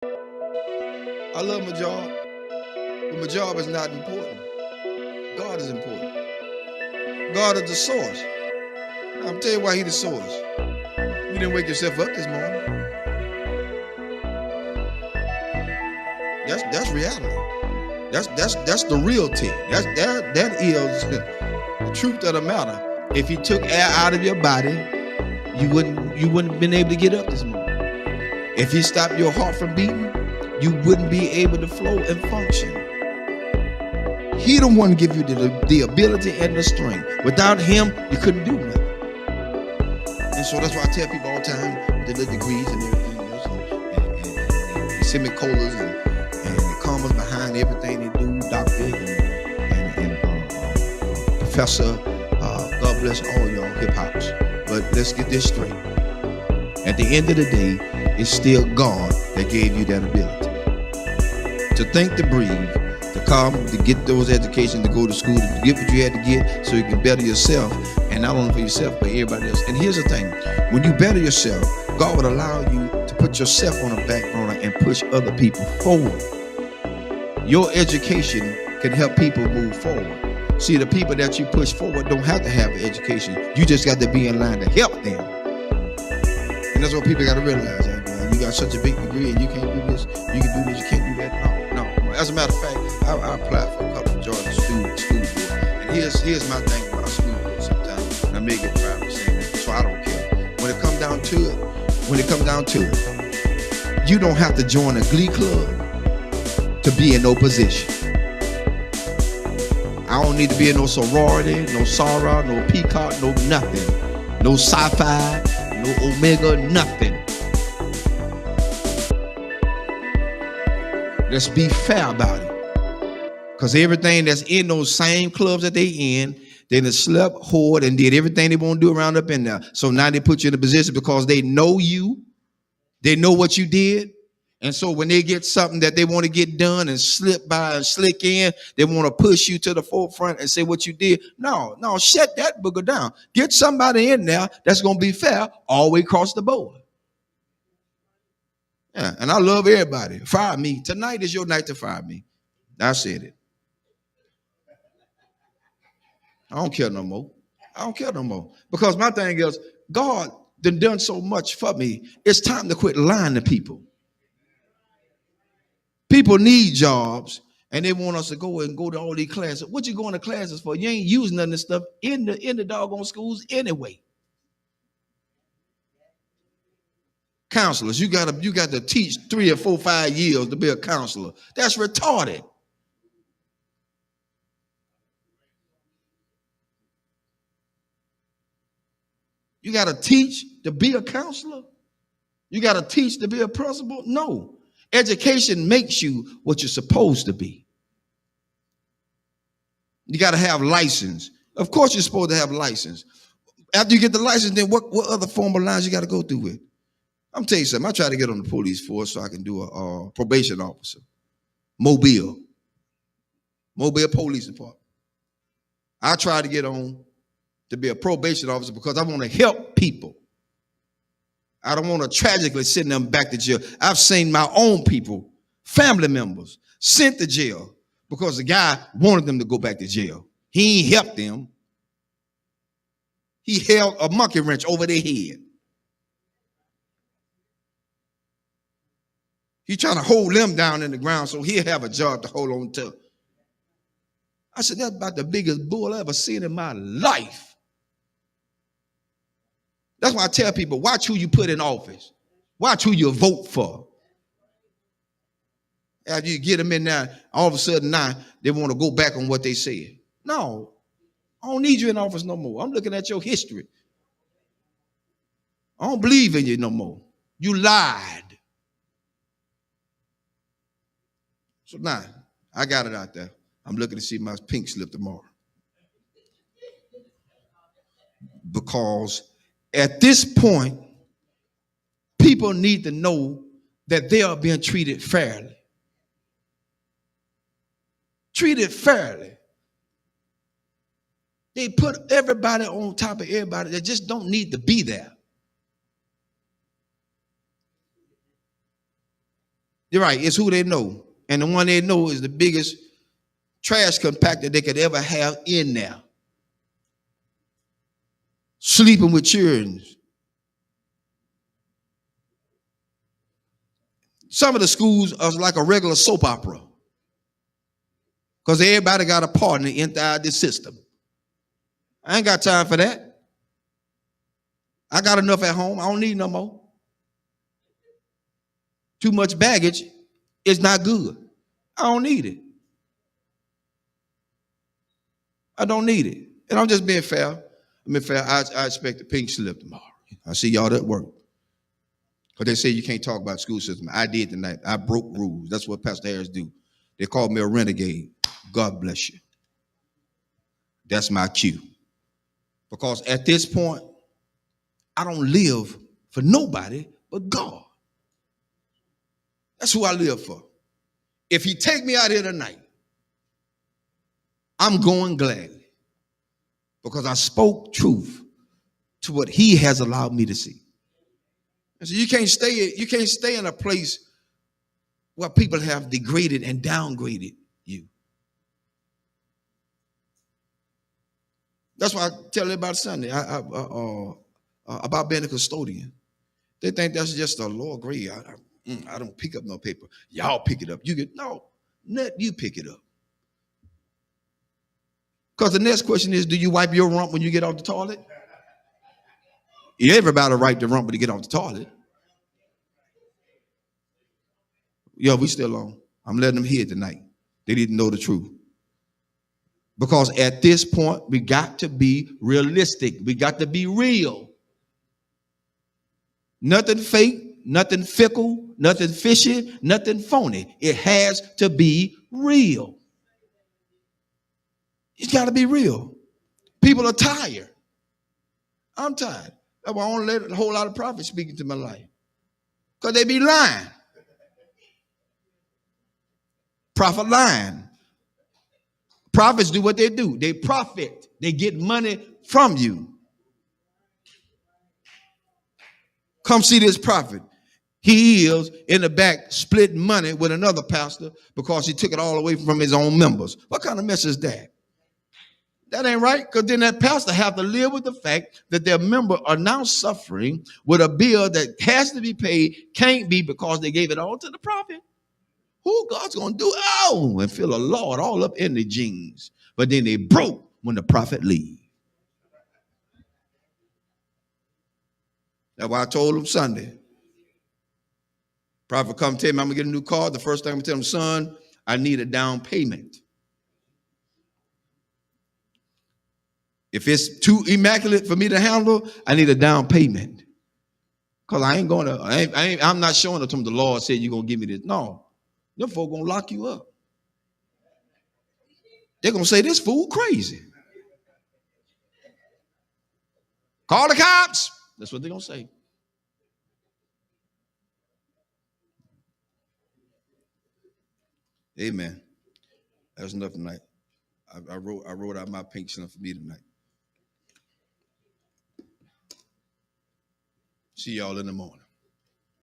I love my job, but my job is not important. God is important. God is the source. I'm tell you why He the source. You didn't wake yourself up this morning. That's reality. That's the reality. That is the truth of the matter. If He took air out of your body, you wouldn't have been able to get up this morning. If He stopped your heart from beating, you wouldn't be able to flow and function. He the one give you the ability and the strength. Without Him, you couldn't do nothing. And so that's why I tell people all the time, with the degrees and everything else, and semicolons and the commas behind everything they do, doctor and professor, God bless all y'all hip hops. But let's get this straight. At the end of the day, it's still God that gave you that ability. To think, to breathe, to come, to get those educations, to go to school, to get what you had to get so you can better yourself, and not only for yourself, but everybody else. And here's the thing, when you better yourself, God would allow you to put yourself on the back burner and push other people forward. Your education can help people move forward. See, the people that you push forward don't have to have an education. You just got to be in line to help them. And that's what people got to realize. You got such a big degree and you can't do this, you can do this, you can't do that. No. As a matter of fact, I applied for a couple of Georgia school board. And here's my thing about school board sometimes. And I may get private saying that, so I don't care. When it comes down to it, you don't have to join a glee club to be in no position. I don't need to be in no sorority, no Sarah, no Peacock, no nothing. No sci-fi, no Omega, nothing. Let's be fair about it. Because everything that's in those same clubs that they in, they done slept, whored, and did everything they want to do around up in there. So now they put you in a position because they know you. They know what you did. And so when they get something that they want to get done and slip by and slick in, they want to push you to the forefront and say what you did. No, shut that booger down. Get somebody in there that's going to be fair all the way across the board. Yeah, and I love everybody. Fire me. Tonight is your night to fire me. I said it. I don't care no more. Because my thing is, God done so much for me. It's time to quit lying to people. People need jobs, and they want us to go to all these classes. What you going to classes for? You ain't using none of this stuff in the doggone schools anyway. Counselors, you got to teach 3 or 4, 5 years to be a counselor. That's retarded. You got to teach to be a counselor? You got to teach to be a principal? No. Education makes you what you're supposed to be. You got to have license. Of course you're supposed to have license. After you get the license, then what other formal lines you got to go through with? I'm telling you something. I try to get on the police force so I can do a probation officer. Mobile Police Department. I try to get on to be a probation officer because I want to help people. I don't want to tragically send them back to jail. I've seen my own people, family members, sent to jail because the guy wanted them to go back to jail. He ain't helped them. He held a monkey wrench over their head. He's trying to hold them down in the ground so he'll have a job to hold on to. I said, that's about the biggest bull I ever seen in my life. That's why I tell people, watch who you put in office. Watch who you vote for. After you get them in there, all of a sudden now they want to go back on what they said. No, I don't need you in office no more. I'm looking at your history. I don't believe in you no more. You lied. So now, I got it out there. I'm looking to see my pink slip tomorrow. Because at this point, people need to know that they are being treated fairly. Treated fairly. They put everybody on top of everybody that just don't need to be there. You're right. It's who they know. And the one they know is the biggest trash compactor they could ever have in there. Sleeping with children. Some of the schools are like a regular soap opera. Because everybody got a partner inside this system. I ain't got time for that. I got enough at home. I don't need no more. Too much baggage is not good. I don't need it. I don't need it. And I'm just being fair. I mean, fair. I expect a pink slip tomorrow. I see y'all at work. Because they say you can't talk about school system. I did tonight. I broke rules. That's what Pastor Harris do. They called me a renegade. God bless you. That's my cue. Because at this point, I don't live for nobody but God. That's who I live for. If he take me out here tonight, I'm going gladly. Because I spoke truth to what he has allowed me to see. And so you can't stay in a place where people have degraded and downgraded you. That's why I tell everybody Sunday about being a custodian. They think that's just a lower grade. I don't pick up no paper. Y'all pick it up. Let you pick it up. Because the next question is, do you wipe your rump when you get off the toilet? Everybody wipe the rump when you get off the toilet. Yo, we still on. I'm letting them hear tonight. They didn't know the truth. Because at this point, we got to be realistic. We got to be real. Nothing fake, nothing fickle, nothing fishy, nothing phony. It has to be real. It's got to be real. People are tired. I'm tired. That's why I don't let a whole lot of prophets speak into my life. Because they be lying. Prophet lying. Prophets do what they do. They profit. They get money from you. Come see this prophet. He is in the back splitting money with another pastor because he took it all away from his own members. What kind of mess is that? That ain't right, because then that pastor have to live with the fact that their members are now suffering with a bill that has to be paid, can't be because they gave it all to the prophet. Who God's going to do? Oh, and feel a Lord all up in the jeans. But then they broke when the prophet leave. That's why I told him Sunday. Prophet come tell me I'm going to get a new car. The first thing I'm going to tell him, son, I need a down payment. If it's too immaculate for me to handle, I need a down payment. Because I ain't going to, I'm not showing it to him the Lord said you're going to give me this. No. Them folk going to lock you up. They're going to say, this fool crazy. Call the cops. That's what they're going to say. Amen. That's enough tonight. I wrote out my pink slip for me tonight. See y'all in the morning.